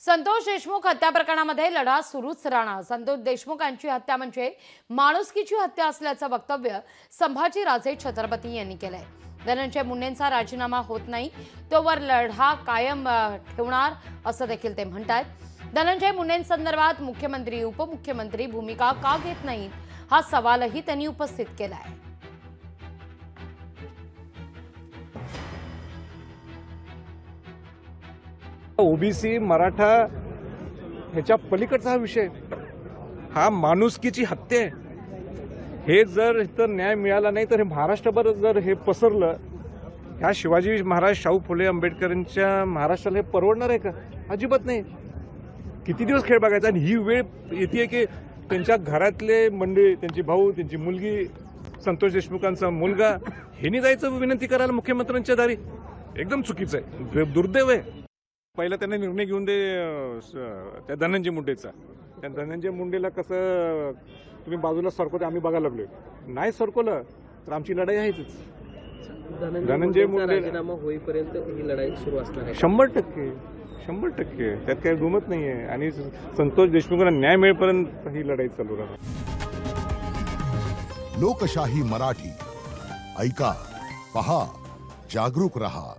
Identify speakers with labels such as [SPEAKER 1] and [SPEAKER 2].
[SPEAKER 1] संतोष देशमुख हत्या प्रकरणामध्ये लढा सुरूच राहणार। संतोष देशमुख यांची हत्या म्हणजे माणुसकीची हत्या असल्याचं वक्तव्य संभाजीराजे छत्रपती यांनी केलंय। धनंजय मुंडेंचा राजीनामा होत नाही तोवर लढा कायम ठेवणार असं देखील ते म्हणतात। धनंजय मुंडेंसंदर्भात मुख्यमंत्री उपमुख्यमंत्री भूमिका का घेत नाहीत हा सवालही त्यांनी उपस्थित केलाय।
[SPEAKER 2] ओबीसी मराठा ह्याच्या पलीकडचा हा विषय, हा माणुसकीची हत्या आहे। हे जर इथं न्याय मिळाला नाही तर हे महाराष्ट्रभर जर हे पसरलं, ह्या शिवाजी महाराज शाहू फुले आंबेडकरांच्या महाराष्ट्राला हे परवडणार आहे का? अजिबात नाही। किती दिवस खेळ बघायचा? आणि ही वेळ येते की त्यांच्या घरातले मंडळी, त्यांची भाऊ, त्यांची मुलगी, संतोष देशमुखांचा मुलगा, ह्यांनी जायचं विनंती करायला मुख्यमंत्र्यांच्या दारी। एकदम चुकीचं आहे, दुर्दैव आहे। पहिला त्यांना निर्णय घेऊन दे त्या धनंजय मुंडेचा। त्या धनंजय मुंडेला कसं तुम्ही बाजूला सरकवते आम्ही बघायला लागलोय, नाही सरकवलं तर आमची लढाई आहेच। धनंजय मुंडे
[SPEAKER 3] राजीनामा होईपर्यंत ही लढाई सुरू असणार आहे।
[SPEAKER 2] 100% त्यात काही दुमत नाहीये। आणि संतोष देशमुखांना न्याय मिळेपर्यंत ही लढाई चालू राहणार।
[SPEAKER 4] लोकशाही मराठी ऐका, पहा, जागरूक रहा।